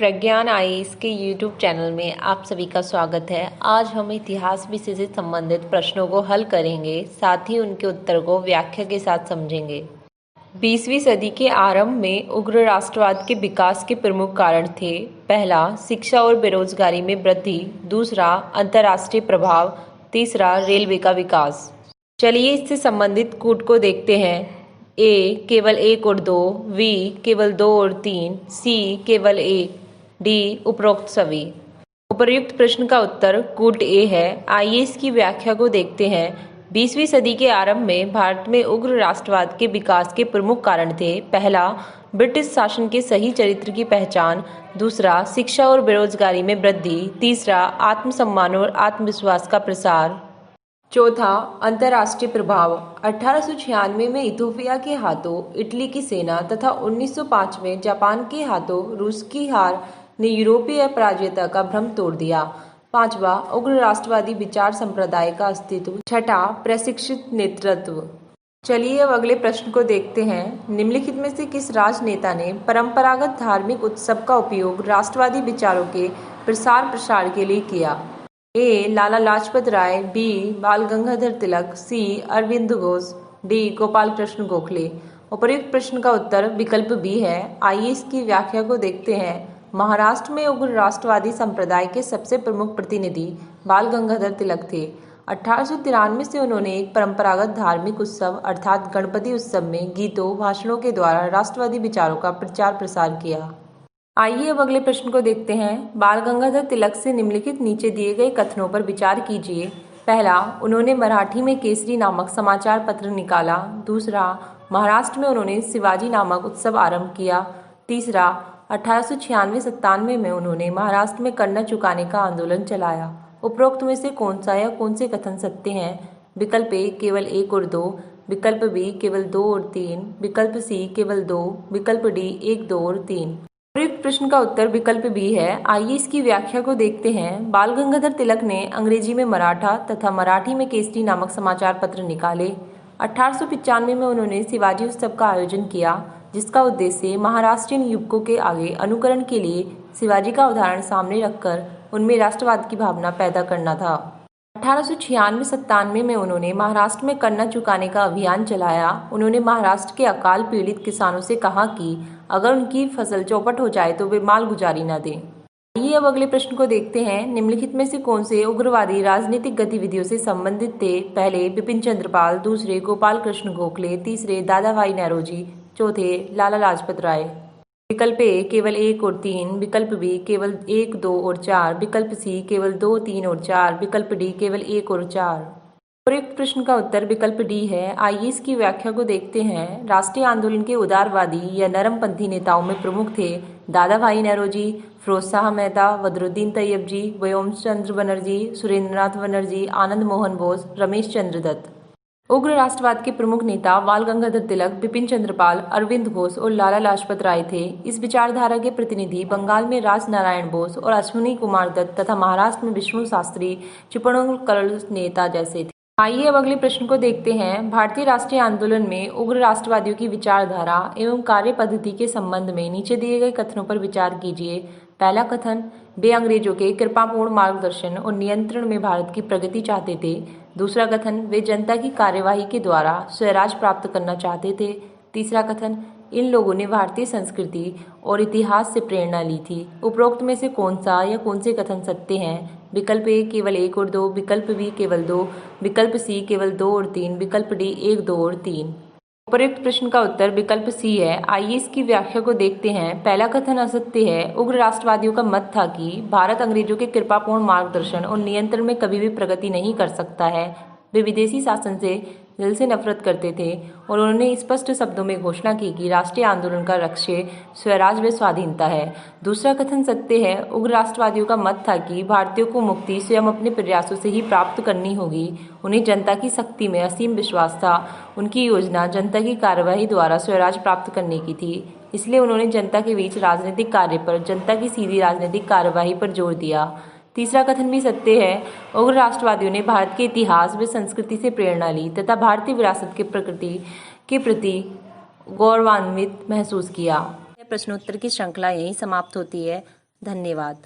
प्रज्ञान IAS के YouTube channel में आप सभी का स्वागत है। आज हम इतिहास विषय से संबंधित प्रश्नों को हल करेंगे, साथ ही उनके उत्तर को व्याख्या के साथ समझेंगे। 20वीं सदी के आरंभ में उग्र राष्ट्रवाद के विकास के प्रमुख कारण थे। पहला, शिक्षा और बेरोजगारी में वृद्धि। दूसरा, अंतर्राष्ट्रीय प्रभाव। तीसरा, रेलवे का विकास। चलिए इससे संबंधित कूट को देखते हैं। ए केवल 1 और 2, बी केवल 2 और 3, सी केवल 1, डी उपरोक्त सभी। उपर्युक्त प्रश्न का उत्तर कूट ए है। आइए इसकी व्याख्या को देखते हैं। 20वीं सदी के आरंभ में भारत में उग्र राष्ट्रवाद के विकास के प्रमुख कारण थे। पहला, ब्रिटिश शासन के सही चरित्र की पहचान। दूसरा, शिक्षा और बेरोजगारी में वृद्धि। तीसरा, आत्मसम्मान और आत्मविश्वास का प्रसार। चौथा, अंतर्राष्ट्रीय प्रभाव। 1896 में इथोपिया के हाथों इटली की सेना तथा 1905 में जापान के हाथों रूस की हार ने यूरोपीय पराजयता का भ्रम तोड़ दिया। पांचवा, उग्र राष्ट्रवादी विचार संप्रदाय का अस्तित्व। छठा, प्रशिक्षित नेतृत्व। चलिए अब अगले प्रश्न को देखते हैं। निम्नलिखित में से किस राजनेता ने परंपरागत धार्मिक उत्सव का उपयोग राष्ट्रवादी विचारों के प्रसार के लिए किया? ए लाला लाजपत राय, बी बाल गंगाधर तिलक, सी अरविंद घोष, डी गोपाल कृष्ण गोखले। उपर्युक्त प्रश्न का उत्तर विकल्प बी है। आइए इसकी व्याख्या को देखते हैं। महाराष्ट्र में उग्र राष्ट्रवादी संप्रदाय के सबसे प्रमुख प्रतिनिधि बाल गंगाधर तिलक थे। 1893 से उन्होंने एक परंपरागत धार्मिक उत्सव अर्थात गणपति उत्सव में गीतों भाषणों के द्वारा राष्ट्रवादी विचारों का प्रचार प्रसार किया। आइए अब अगले प्रश्न को देखते हैं। बाल गंगाधर तिलक से निम्नलिखित नीचे दिए गए कथनों पर विचार कीजिए। पहला, उन्होंने मराठी में केसरी नामक समाचार पत्र निकाला। दूसरा, महाराष्ट्र में उन्होंने शिवाजी नामक उत्सव आरंभ किया। तीसरा, 1896-97 में उन्होंने महाराष्ट्र में कर न चुकाने का आंदोलन चलाया। उपरोक्त में से कौन सा या कौन से कथन सत्य हैं? विकल्प ए केवल 1 और 2, विकल्प बी केवल 2 और 3, विकल्प सी केवल 2, विकल्प डी 1, 2 और 3। उपयुक्त प्रश्न का उत्तर विकल्प बी है। आइए इसकी व्याख्या को देखते हैं। बाल गंगाधर तिलक ने अंग्रेजी में मराठा तथा मराठी में केसरी नामक समाचार पत्र निकाले। 1895 में उन्होंने शिवाजी उत्सव का आयोजन किया, जिसका उद्देश्य महाराष्ट्रियन युवकों के आगे अनुकरण के लिए शिवाजी का उदाहरण सामने रखकर उनमें राष्ट्रवाद की भावना पैदा करना था। 1896-97 में उन्होंने महाराष्ट्र में कर न चुकाने का अभियान चलाया। उन्होंने महाराष्ट्र के अकाल पीड़ित किसानों से कहा कि अगर उनकी फसल चौपट हो जाए तो वे माल गुजारी न दें। आइए अब अगले प्रश्न को देखते हैं। निम्नलिखित में से कौन से उग्रवादी राजनीतिक गतिविधियों से संबंधित थे? पहले, बिपिन चंद्र पाल। दूसरे, गोपाल कृष्ण गोखले। तीसरे, दादा भाई नौरोजी। चौथे, लाला लाजपत राय। विकल्प ए केवल 1 और 3, विकल्प बी केवल 1, 2 और 4, विकल्प सी केवल 2, 3 और 4, विकल्प डी केवल 1 और 4। उपयुक्त प्रश्न का उत्तर विकल्प डी है। आइए इसकी व्याख्या को देखते हैं। राष्ट्रीय आंदोलन के उदारवादी या नरमपंथी नेताओं में प्रमुख थे दादा भाई नौरोजी, फिरोज शाह मेहता, बदरुद्दीन तैयबजी, व्योम चंद्र बनर्जी, सुरेंद्रनाथ बनर्जी, आनंद मोहन बोस, रमेश चंद्र दत्त। उग्र राष्ट्रवाद के प्रमुख नेता बाल गंगाधर तिलक, बिपिन चंद्र पाल, अरविंद घोष और लाला लाजपत राय थे। इस विचारधारा के प्रतिनिधि बंगाल में राज नारायण बोस और अश्विनी कुमार दत्त तथा महाराष्ट्र में विष्णु शास्त्री, चिपळूण नेता जैसे थे। आइए अब अगले प्रश्न को देखते हैं। भारतीय राष्ट्रीय आंदोलन में उग्र राष्ट्रवादियों की विचारधारा एवं कार्य पद्धति के संबंध में नीचे दिए गए कथनों पर विचार कीजिए। पहला कथन, वे अंग्रेजों के कृपापूर्ण मार्गदर्शन और नियंत्रण में भारत की प्रगति चाहते थे। दूसरा कथन, वे जनता की कार्यवाही के द्वारा स्वराज प्राप्त करना चाहते थे। तीसरा कथन, इन लोगों ने भारतीय संस्कृति और इतिहास से प्रेरणा ली थी। उपरोक्त में से कौन सा या कौन से कथन सत्य हैं? विकल्प ए केवल 1 और 2, विकल्प बी केवल 2, विकल्प सी केवल 2 और 3, विकल्प डी 1, 2 और 3। उपयुक्त प्रश्न का उत्तर विकल्प सी है। आइए इसकी व्याख्या को देखते हैं। पहला कथन असत्य है। उग्र राष्ट्रवादियों का मत था कि भारत अंग्रेजों के कृपापूर्ण मार्गदर्शन और नियंत्रण में कभी भी प्रगति नहीं कर सकता है। वे विदेशी शासन से दिल से नफरत करते थे और उन्होंने स्पष्ट शब्दों में घोषणा की कि राष्ट्रीय आंदोलन का लक्ष्य स्वराज व स्वाधीनता है। दूसरा कथन सत्य है। उग्र राष्ट्रवादियों का मत था कि भारतीयों को मुक्ति स्वयं अपने प्रयासों से ही प्राप्त करनी होगी। उन्हें जनता की शक्ति में असीम विश्वास था। उनकी योजना जनता की कार्यवाही द्वारा स्वराज प्राप्त करने की थी, इसलिए उन्होंने जनता के बीच राजनीतिक कार्य पर जनता की सीधी राजनीतिक कार्यवाही पर जोर दिया। तीसरा कथन भी सत्य है। उग्र राष्ट्रवादियों ने भारत के इतिहास व संस्कृति से प्रेरणा ली तथा भारतीय विरासत के प्रति गौरवान्वित महसूस किया। प्रश्नोत्तर की श्रृंखला यहीं समाप्त होती है। धन्यवाद।